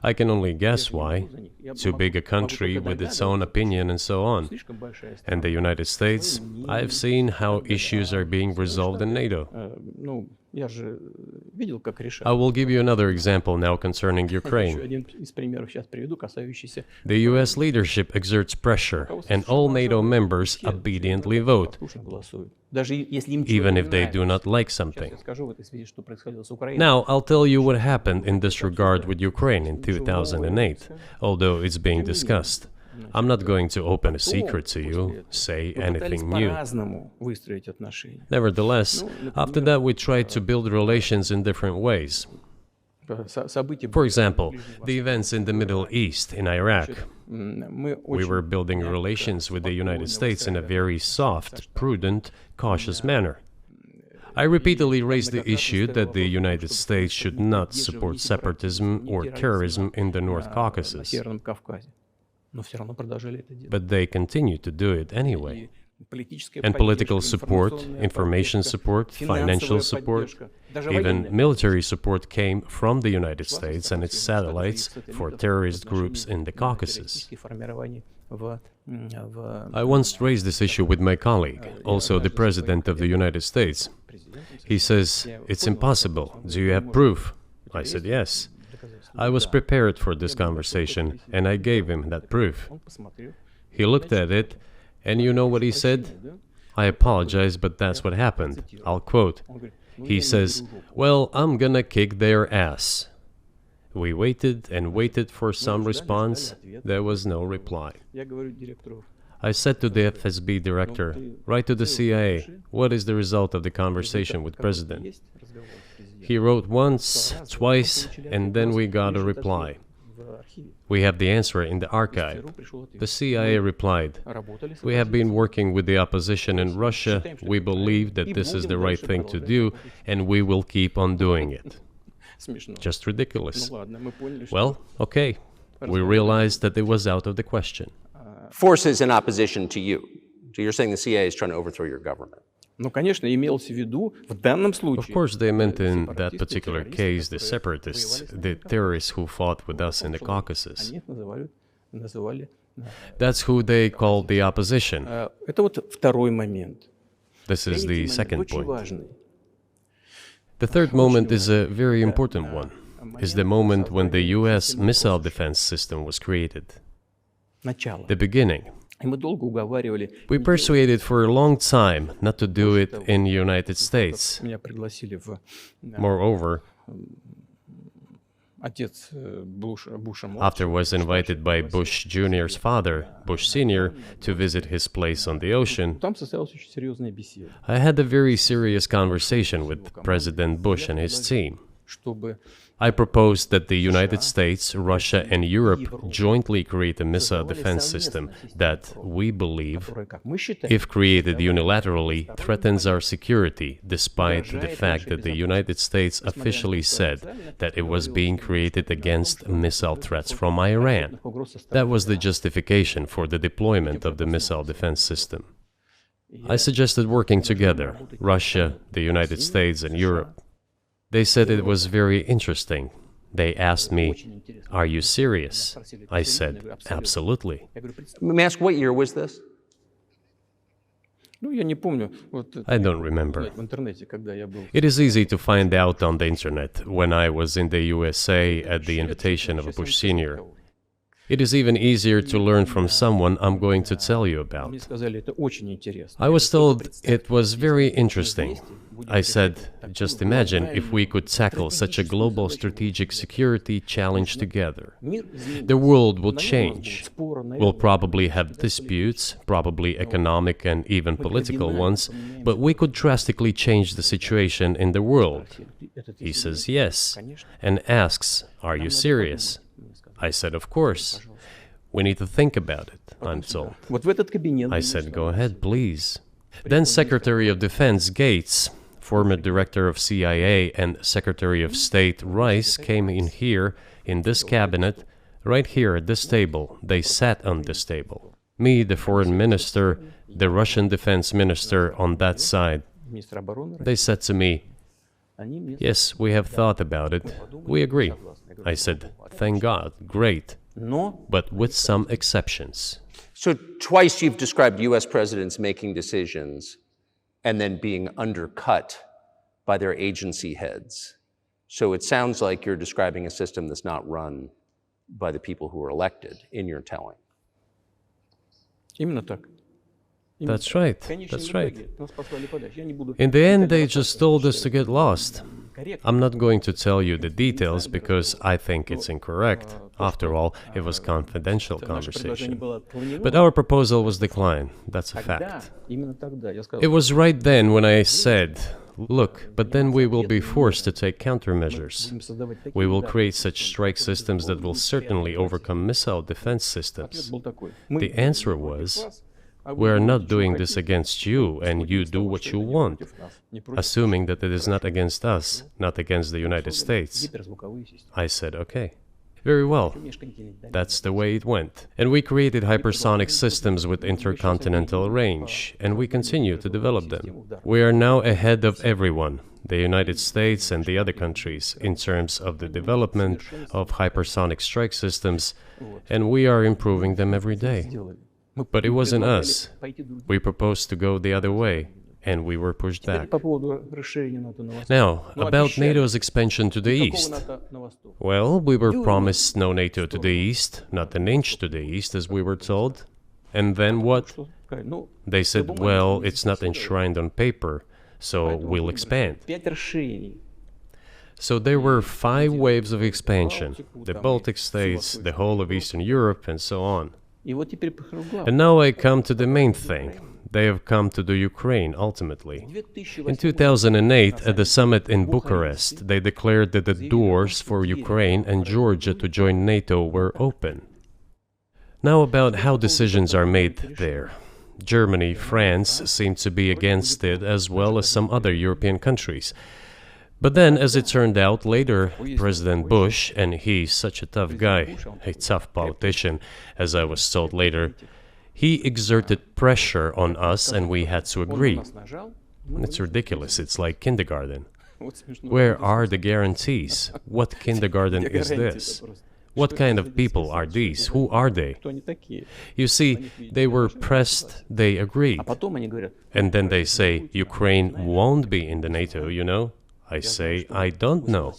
I can only guess why. Too big a country with its own opinion and so on. And the United States, I've seen how issues are being resolved in NATO. I will give you another example now concerning Ukraine. The US leadership exerts pressure, and all NATO members obediently vote, even if they do not like something. Now, I'll tell you what happened in this regard with Ukraine in 2008, although it's being discussed. I'm not going to open a secret to you, say anything new. Nevertheless, after that we tried to build relations in different ways. For example, the events in the Middle East, in Iraq. We were building relations with the United States in a very soft, prudent, cautious manner. I repeatedly raised the issue that the United States should not support separatism or terrorism in the North Caucasus. But they continue to do it anyway. And political support, information support, financial support, even military support came from the United States and its satellites for terrorist groups in the Caucasus. I once raised this issue with my colleague, also the President of the United States. He says, "It's impossible. Do you have proof?" I said, "Yes." I was prepared for this conversation, and I gave him that proof. He looked at it, and you know what he said? "I apologize, but that's what happened." I'll quote. He says, "Well, I'm gonna kick their ass." We waited and waited for some response. There was no reply. I said to the FSB director, "Write to the CIA, what is the result of the conversation with President?" He wrote once, twice, and then we got a reply. We have the answer in the archive. The CIA replied, "We have been working with the opposition in Russia. We believe that this is the right thing to do, and we will keep on doing it." Just ridiculous. Well, okay. We realized that it was out of the question. Forces in opposition to you. So you're saying the CIA is trying to overthrow your government? Of course, they meant in that particular case the separatists, the terrorists who fought with us in the Caucasus. That's who they called the opposition. This is the second point. The third moment is a very important one, is the moment when the US missile defense system was created. The beginning. We persuaded for a long time not to do it in the United States. Moreover, after was invited by Bush Jr.'s father, Bush Sr., to visit his place on the ocean, I had a very serious conversation with President Bush and his team. I proposed that the United States, Russia, and Europe jointly create a missile defense system that, we believe, if created unilaterally, threatens our security, despite the fact that the United States officially said that it was being created against missile threats from Iran. That was the justification for the deployment of the missile defense system. I suggested working together, Russia, the United States, and Europe. They said it was very interesting. They asked me, "Are you serious?" I said, "Absolutely." Let me ask, what year was this? I don't remember. It is easy to find out on the internet when I was in the USA at the invitation of Bush Sr. It is even easier to learn from someone I'm going to tell you about. I was told it was very interesting. I said, just imagine if we could tackle such a global strategic security challenge together. The world will change. We'll probably have disputes, probably economic and even political ones, but we could drastically change the situation in the world. He says yes, and asks, "Are you serious?" I said, "Of course. We need to think about it," I'm told. I said, "Go ahead, please." Then Secretary of Defense Gates, former Director of CIA, and Secretary of State Rice came in here, in this cabinet, right here at this table. They sat on this table. Me, the Foreign Minister, the Russian Defense Minister on that side. They said to me, "Yes, we have thought about it. We agree. I said, thank God, great, but with some exceptions. So twice you've described US presidents making decisions and then being undercut by their agency heads. So it sounds like you're describing a system that's not run by the people who were elected in your telling. That's right, that's right. In the end, they just told us to get lost. I'm not going to tell you the details because I think it's incorrect. After all, it was confidential conversation. But our proposal was declined. That's a fact. It was right then when I said, look, but then we will be forced to take countermeasures. We will create such strike systems that will certainly overcome missile defense systems. The answer was, we are not doing this against you, and you do what you want, assuming that it is not against us, not against the United States. I said, okay. Very well. That's the way it went. And we created hypersonic systems with intercontinental range, and we continue to develop them. We are now ahead of everyone, the United States and the other countries, in terms of the development of hypersonic strike systems, and we are improving them every day. But it wasn't us. We proposed to go the other way, and we were pushed back. Now, about NATO's expansion to the east. Well, we were promised no NATO to the east, not an inch to the east, as we were told. And then what? They said, well, it's not enshrined on paper, so we'll expand. So there were 5 waves of expansion, the Baltic states, the whole of Eastern Europe, and so on. And now I come to the main thing. They have come to the Ukraine, ultimately. In 2008, at the summit in Bucharest, they declared that the doors for Ukraine and Georgia to join NATO were open. Now about how decisions are made there. Germany, France seem to be against it, as well as some other European countries. But then, as it turned out later, President Bush, and he's such a tough guy, a tough politician, as I was told later, he exerted pressure on us and we had to agree. It's ridiculous, it's like kindergarten. Where are the guarantees? What kindergarten is this? What kind of people are these? Who are they? You see, they were pressed, they agreed. And then they say, Ukraine won't be in the NATO, you know? I say, I don't know.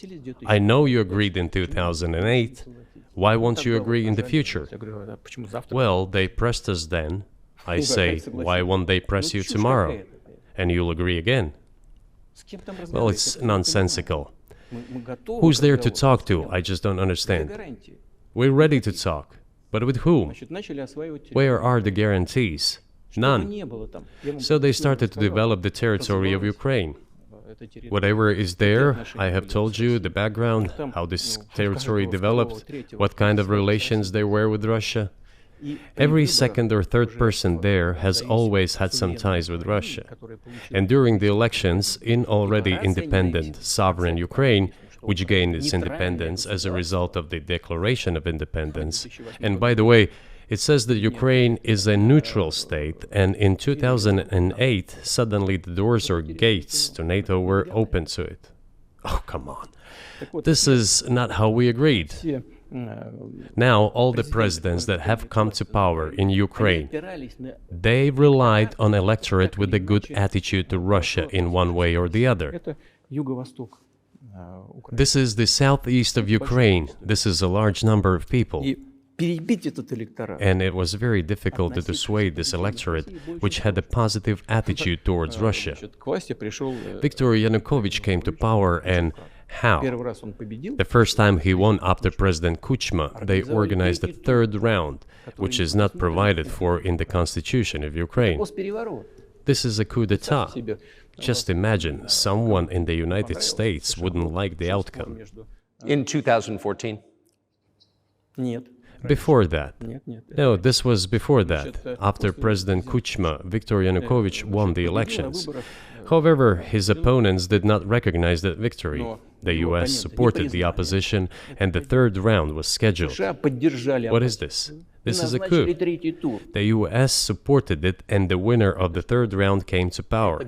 I know you agreed in 2008. Why won't you agree in the future? Well, they pressed us then. I say, why won't they press you tomorrow? And you'll agree again. Well, it's nonsensical. Who's there to talk to? I just don't understand. We're ready to talk. But with whom? Where are the guarantees? None. So they started to develop the territory of Ukraine. Whatever is there, I have told you the background, how this territory developed, what kind of relations there were with Russia. Every second or third person there has always had some ties with Russia. And during the elections, in already independent, sovereign Ukraine, which gained its independence as a result of the Declaration of Independence, and by the way, it says that Ukraine is a neutral state, and in 2008, suddenly the doors or gates to NATO were open to it. Oh, come on. This is not how we agreed. Now, all the presidents that have come to power in Ukraine, they relied on electorate with a good attitude to Russia in one way or the other. This is the southeast of Ukraine. This is a large number of people. And it was very difficult to dissuade this electorate, which had a positive attitude towards Russia. Viktor Yanukovych came to power, and how? The first time he won after President Kuchma, they organized a third round, which is not provided for in the constitution of Ukraine. This is a coup d'etat. Just imagine, someone in the United States wouldn't like the outcome. In 2014? Before that. No, this was before that. After President Kuchma, Viktor Yanukovych won the elections. However, his opponents did not recognize that victory. The US supported the opposition, and the third round was scheduled. What is this? This is a coup. The US supported it, and the winner of the third round came to power.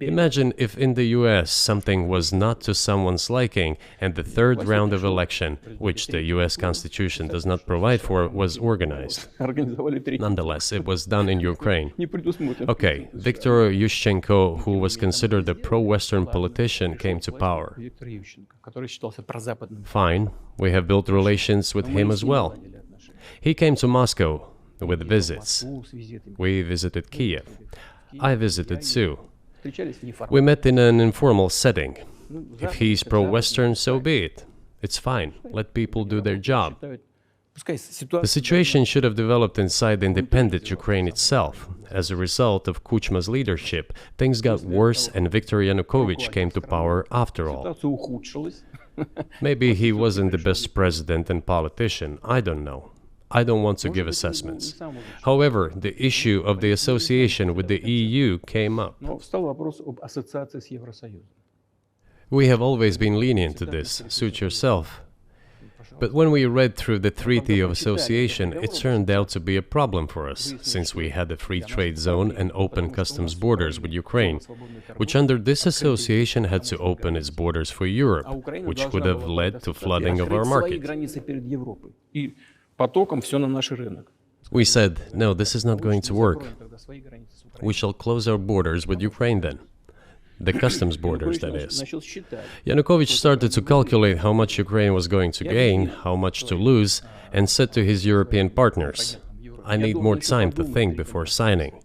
Imagine if in the US something was not to someone's liking, and the third round of election, which the US Constitution does not provide for, was organized. Nonetheless, it was done in Ukraine. Okay, Viktor Yushchenko, who was considered a pro-Western politician, came to power. Fine, we have built relations with him as well. He came to Moscow with visits. We visited Kiev. I visited too. We met in an informal setting. If he's pro-Western, so be it. It's fine. Let people do their job. The situation should have developed inside the independent Ukraine itself. As a result of Kuchma's leadership, things got worse and Viktor Yanukovych came to power after all. Maybe he wasn't the best president and politician, I don't know. I don't want to give assessments. However, the issue of the association with the EU came up. We have always been lenient to this, suit yourself. But when we read through the Treaty of Association, it turned out to be a problem for us, since we had a free trade zone and open customs borders with Ukraine, which under this association had to open its borders for Europe, which could have led to flooding of our market. We said, no, this is not going to work. We shall close our borders with Ukraine then. The customs borders, that is. Yanukovych started to calculate how much Ukraine was going to gain, how much to lose, and said to his European partners, I need more time to think before signing.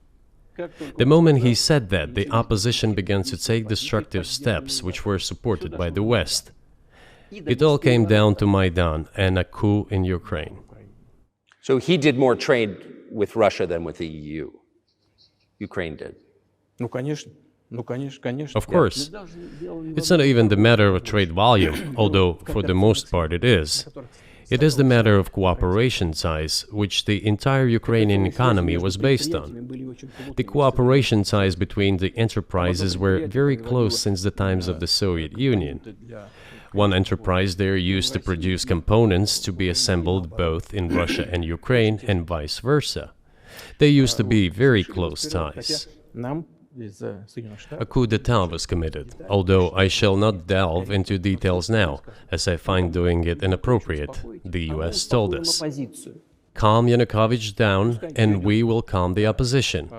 The moment he said that, the opposition began to take destructive steps which were supported by the West. It all came down to Maidan and a coup in Ukraine. So he did more trade with Russia than with the EU. Ukraine did. Of course. It's not even the matter of trade volume, although for the most part it is. It is the matter of cooperation ties, which the entire Ukrainian economy was based on. The cooperation ties between the enterprises were very close since the times of the Soviet Union. One enterprise there used to produce components to be assembled both in Russia and Ukraine and vice versa. They used to be very close ties. A coup d'etat was committed, although I shall not delve into details now, as I find doing it inappropriate, the US told us. Calm Yanukovych down, and we will calm the opposition.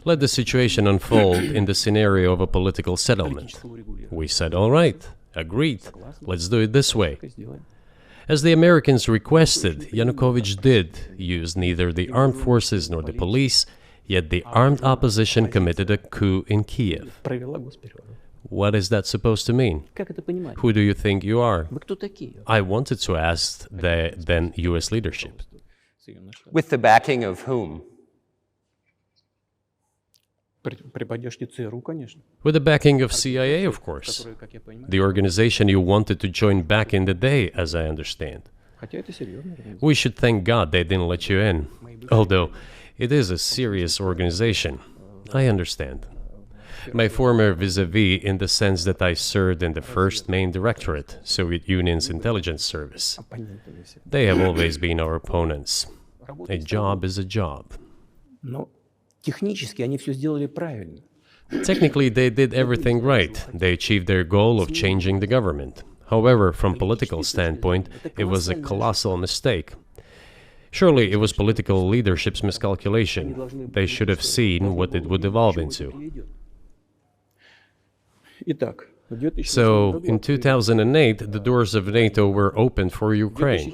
Let the situation unfold in the scenario of a political settlement. We said, all right, agreed, let's do it this way. As the Americans requested, Yanukovych did use neither the armed forces nor the police, yet the armed opposition committed a coup in Kiev. What is that supposed to mean? Who do you think you are? I wanted to ask the then US leadership. With the backing of whom? With the backing of CIA, of course. The organization you wanted to join back in the day, as I understand. We should thank God they didn't let you in. Although, it is a serious organization. I understand. My former vis-a-vis in the sense that I served in the first main directorate, Soviet Union's intelligence service. They have always been our opponents. A job is a job. Technically, they did everything right. They achieved their goal of changing the government. However, from a political standpoint, it was a colossal mistake. Surely it was political leadership's miscalculation. They should have seen what it would evolve into. So, in 2008, the doors of NATO were opened for Ukraine.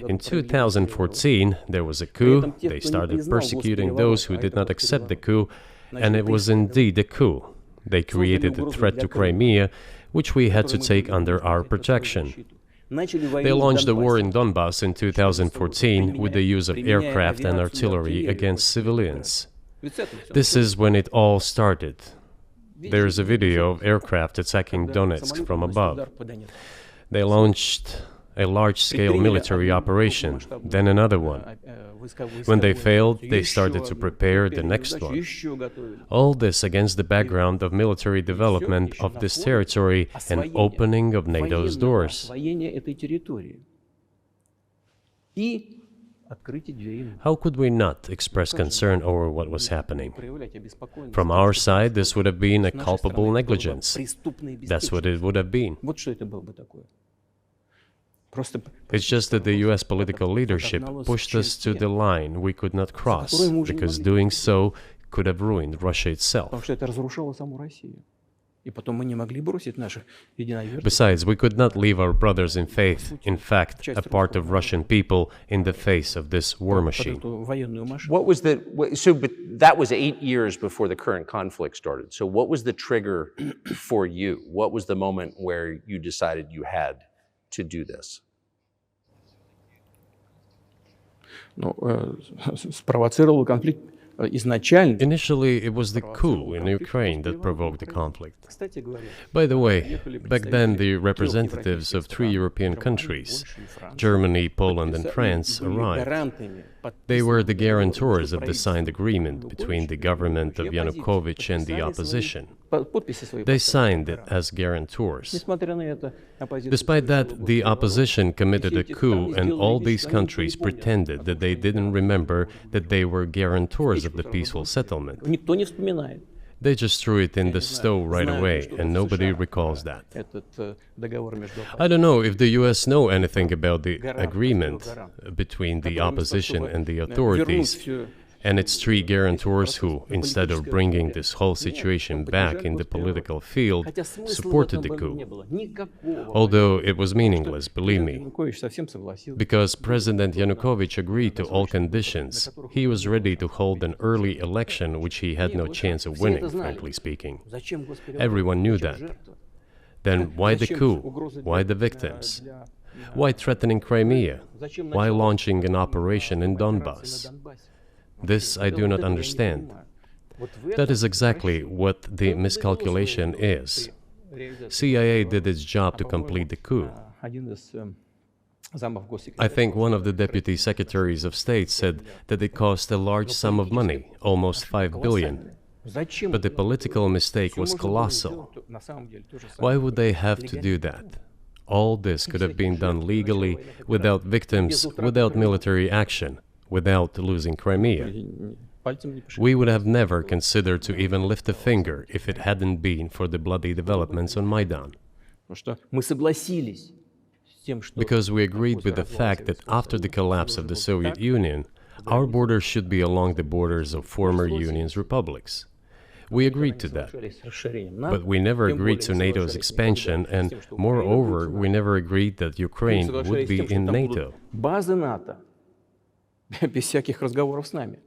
In 2014, there was a coup. They started persecuting those who did not accept the coup, and it was indeed a coup. They created a threat to Crimea, which we had to take under our protection. They launched the war in Donbass in 2014 with the use of aircraft and artillery against civilians. This is when it all started. There is a video of aircraft attacking Donetsk from above. They launched a large-scale military operation, then another one. When they failed, they started to prepare the next one. All this against the background of military development of this territory and opening of NATO's doors. How could we not express concern over what was happening? From our side, this would have been a culpable negligence. That's what it would have been. It's just that the US political leadership pushed us to the line we could not cross, because doing so could have ruined Russia itself. Besides, we could not leave our brothers in faith, in fact, a part of Russian people, in the face of this war machine. But that was 8 years before the current conflict started. So what was the trigger for you? What was the moment where you decided you had to do this? Спровоцировал конфликт изначально. Initially, it was the coup in Ukraine that provoked the conflict. By the way, back then the representatives of 3 European countries, Germany, Poland and France, arrived. They were the guarantors of the signed agreement between the government of Yanukovych and the opposition. They signed it as guarantors. Despite that, the opposition committed a coup, and all these countries pretended that they didn't remember that they were guarantors of the peaceful settlement. They just threw it in the stove right away, and nobody recalls that. I don't know if the US know anything about the agreement between the opposition and the authorities, and its 3 guarantors who, instead of bringing this whole situation back in the political field, supported the coup. Although it was meaningless, believe me, because President Yanukovych agreed to all conditions. He was ready to hold an early election, which he had no chance of winning, frankly speaking. Everyone knew that. Then why the coup? Why the victims? Why threatening Crimea? Why launching an operation in Donbass? This I do not understand. That is exactly what the miscalculation is. CIA did its job to complete the coup. I think one of the deputy secretaries of state said that it cost a large sum of money, almost 5 billion. But the political mistake was colossal. Why would they have to do that? All this could have been done legally, without victims, without military action, without losing Crimea. We would have never considered to even lift a finger if it hadn't been for the bloody developments on Maidan. Because we agreed with the fact that after the collapse of the Soviet Union, our borders should be along the borders of former Union's republics. We agreed to that. But we never agreed to NATO's expansion, and moreover, we never agreed that Ukraine would be in NATO.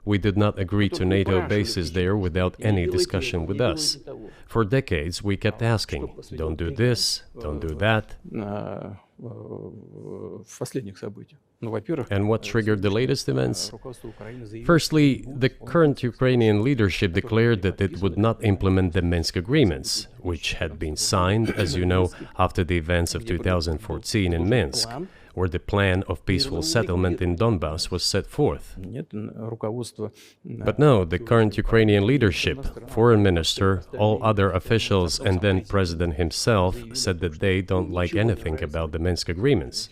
We did not agree to NATO bases there without any discussion with us. For decades, we kept asking, don't do this, don't do that. And what triggered the latest events? Firstly, the current Ukrainian leadership declared that it would not implement the Minsk agreements, which had been signed, as you know, after the events of 2014 in Minsk, where the plan of peaceful settlement in Donbass was set forth. But no, the current Ukrainian leadership, foreign minister, all other officials, and then president himself said that they don't like anything about the Minsk agreements.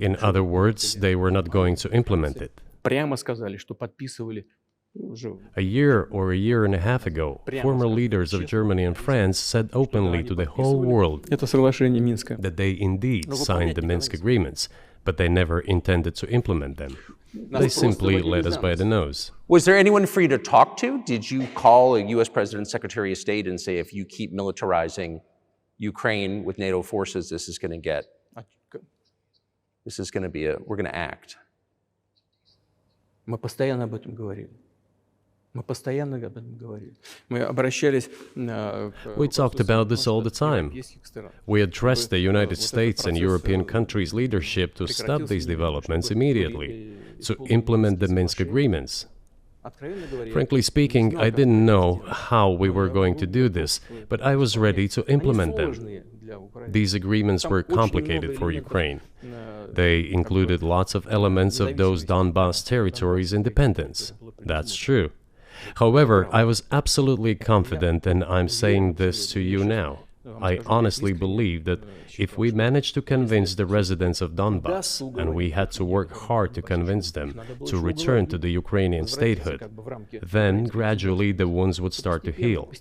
In other words, they were not going to implement it. A year or a year and a half ago, former leaders of Germany and France said openly to the whole world that they indeed signed the Minsk agreements, but they never intended to implement them. They simply led us by the nose. Was there anyone for you to talk to? Did you call a U.S. President, Secretary of State and say, if you keep militarizing Ukraine with NATO forces, this is going to be we're going to act? We talked about this all the time. We addressed the United States and European countries' leadership to stop these developments immediately, to implement the Minsk agreements. Frankly speaking, I didn't know how we were going to do this, but I was ready to implement them. These agreements were complicated for Ukraine. They included lots of elements of those Donbass territories' independence. That's true. However, I was absolutely confident, and I'm saying this to you now. I honestly believe that If we managed to convince the residents of Donbass, and we had to work hard to convince them to return to the Ukrainian statehood, then gradually the wounds would start to heal.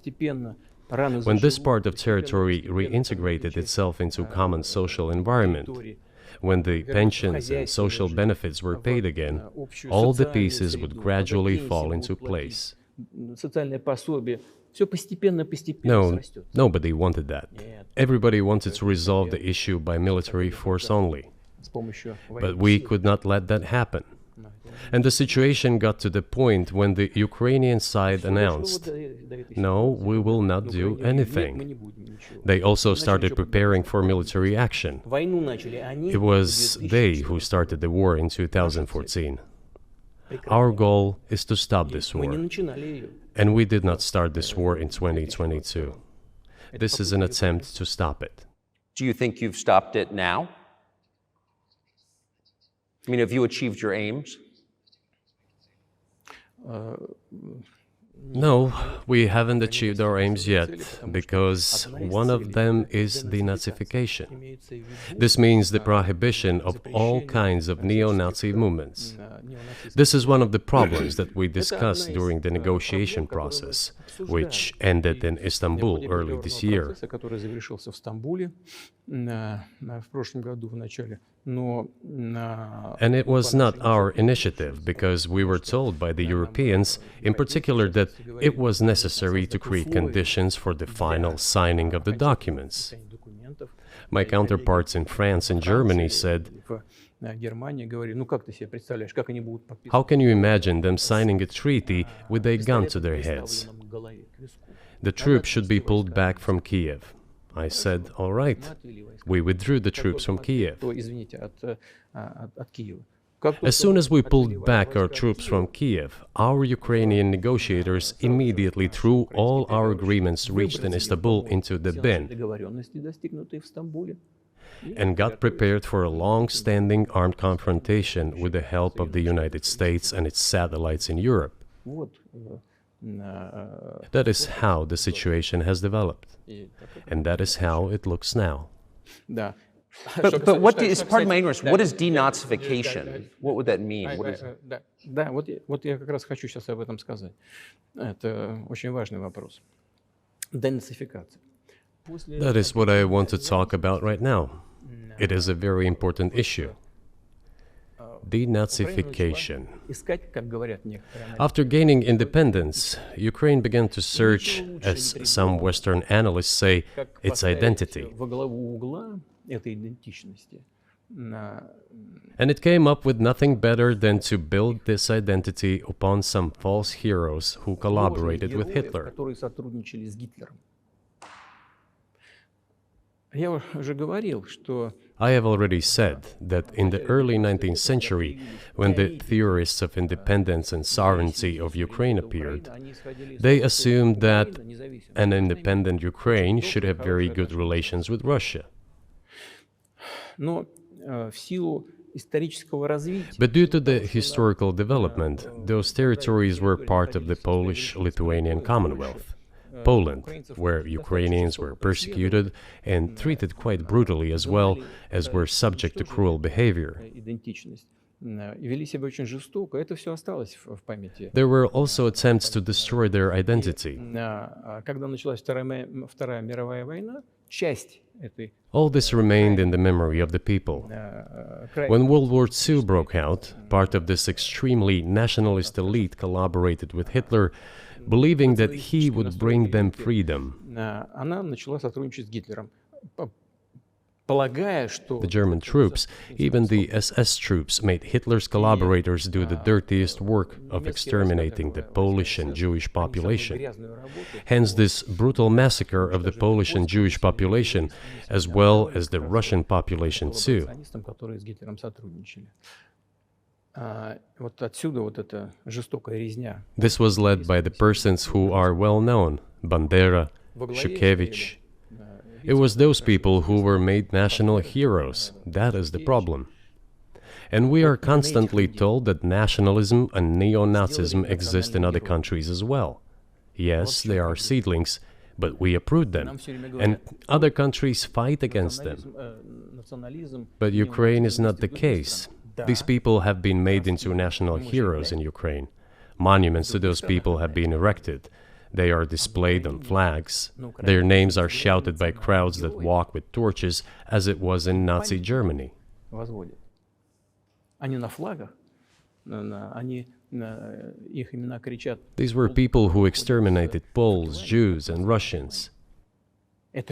When this part of territory reintegrated itself into common social environment, when the pensions and social benefits were paid again, all the pieces would gradually fall into place. No, nobody wanted that. Everybody wanted to resolve the issue by military force only. But we could not let that happen. And the situation got to the point when the Ukrainian side announced, "No, we will not do anything." They also started preparing for military action. It was they who started the war in 2014. Our goal is to stop this war. And we did not start this war in 2022. This is an attempt to stop it. Do you think you've stopped it now? I mean, have you achieved your aims? No, we haven't achieved our aims yet, because one of them is denazification. This means the prohibition of all kinds of neo-Nazi movements. This is one of the problems that we discussed during the negotiation process, which ended in Istanbul early this year. And it was not our initiative, because we were told by the Europeans, in particular, that it was necessary to create conditions for the final signing of the documents. My counterparts in France and Germany said, "How can you imagine them signing a treaty with a gun to their heads? The troops should be pulled back from Kiev." I said, "All right." We withdrew the troops from Kiev. As soon as we pulled back our troops from Kiev, our Ukrainian negotiators immediately threw all our agreements reached in Istanbul into the bin and got prepared for a long-standing armed confrontation with the help of the United States and its satellites in Europe. That is how the situation has developed, and that is how it looks now. But what is, pardon my ignorance, what is denazification? What would that mean? What is... Да, вот я как раз хочу сейчас об этом сказать. Это очень важный вопрос. Денацификация. That is what I want to talk about right now. It is a very important issue. Denazification. After gaining independence, Ukraine began to search, as some Western analysts say, its identity. And it came up with nothing better than to build this identity upon some false heroes who collaborated with Hitler. I have already said that in the early 19th century, when the theorists of independence and sovereignty of Ukraine appeared, they assumed that an independent Ukraine should have very good relations with Russia. But due to the historical development, those territories were part of the Polish-Lithuanian Commonwealth. Poland, where Ukrainians were persecuted and treated quite brutally, as well as were subject to cruel behavior. There were also attempts to destroy their identity. All this remained in the memory of the people. When World War II broke out, part of this extremely nationalist elite collaborated with Hitler, believing that he would bring them freedom. The German troops, even the SS troops, made Hitler's collaborators do the dirtiest work of exterminating the Polish and Jewish population. Hence this brutal massacre of the Polish and Jewish population, as well as the Russian population too. This was led by the persons who are well known, Bandera, Shukevich. It was those people who were made national heroes. That is the problem. And we are constantly told that nationalism and neo-Nazism exist in other countries as well. Yes, they are seedlings, but we approved them, and other countries fight against them. But Ukraine is not the case. These people have been made into national heroes in Ukraine. Monuments to those people have been erected. They are displayed on flags. Their names are shouted by crowds that walk with torches, as it was in Nazi Germany. These were people who exterminated Poles, Jews, and Russians. It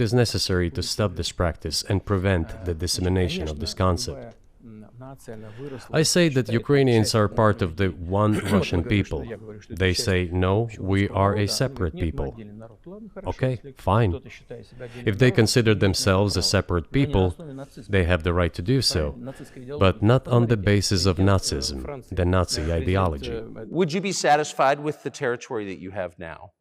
is necessary to stop this practice and prevent the dissemination of this concept. I say that Ukrainians are part of the one Russian people. They say, no, we are a separate people. Okay, fine. If they consider themselves a separate people, they have the right to do so, but not on the basis of Nazism, the Nazi ideology. Would you be satisfied with the territory that you have now?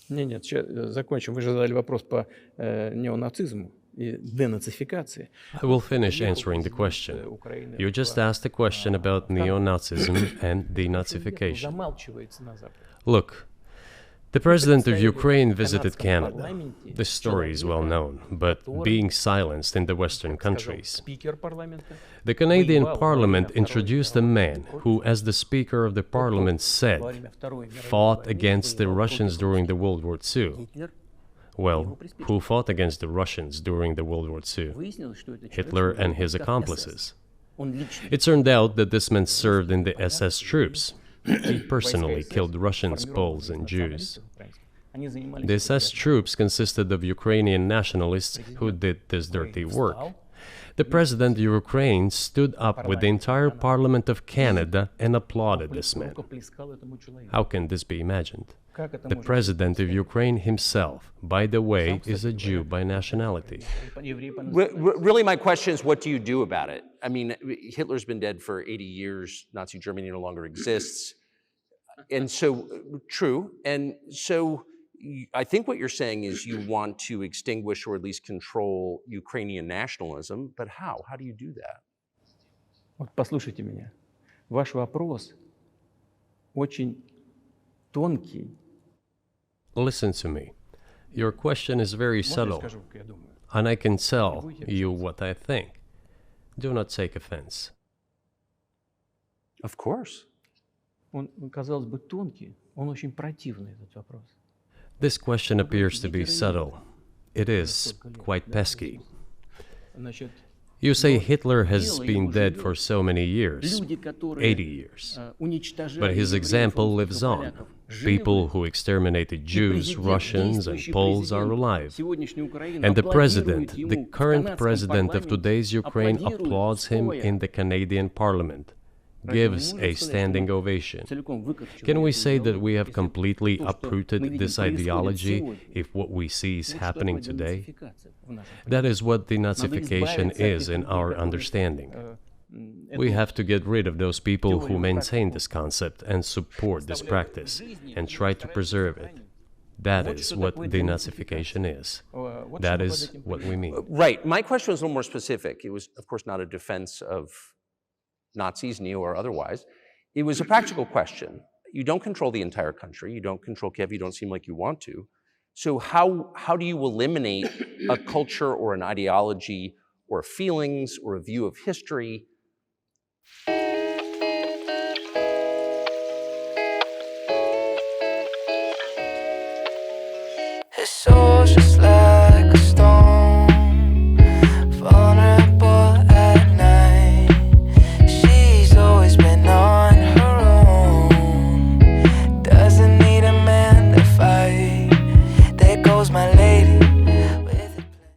Нет, сейчас закончим. Вы же задали вопрос по неонацизму и денацификации. I will finish answering the question. You just asked a question about neo-Nazism and denazification. Look, the president of Ukraine visited Canada. The story is well known, but being silenced in the Western countries. The Canadian Parliament introduced a man who, as the Speaker of the Parliament said, fought against the Russians during the World War II. Well, who fought against the Russians during the World War II? Hitler and his accomplices. It turned out that this man served in the SS troops. He personally killed Russians, Poles, and Jews. The SS troops consisted of Ukrainian nationalists who did this dirty work. The president of Ukraine stood up with the entire Parliament of Canada and applauded this man. How can this be imagined? The president of Ukraine himself, by the way, is a Jew by nationality. Really, my question is, what do you do about it? I mean, Hitler's been dead for 80 years. Nazi Germany no longer exists. And so, true. And so, I think what you're saying is you want to extinguish or at least control Ukrainian nationalism. But how? How do you do that? Вот послушайте меня. Ваш вопрос очень тонкий. Listen to me. Your question is very subtle, and I can tell you what I think. Do not take offense. Of course. Он, казалось бы, тонкий, он очень противный, этот вопрос. This question appears to be subtle. It is quite pesky. Значит, You say Hitler has been dead for so many years, 80 years. But his example lives on. People who exterminated Jews, Russians, and Poles are alive. And the president, the current president of today's Ukraine, applauds him in the Canadian Parliament, gives a standing ovation. Can we say that we have completely uprooted this ideology if what we see is happening today? That is what denazification is in our understanding. We have to get rid of those people who maintain this concept and support this practice and try to preserve it. That is what denazification is. That is what we mean. Right. My question was a little more specific. It was, of course, not a defense of Nazis, neo or otherwise. It was a practical question. You don't control the entire country. You don't control Kiev. You don't seem like you want to. So how do you eliminate a culture or an ideology or feelings or a view of history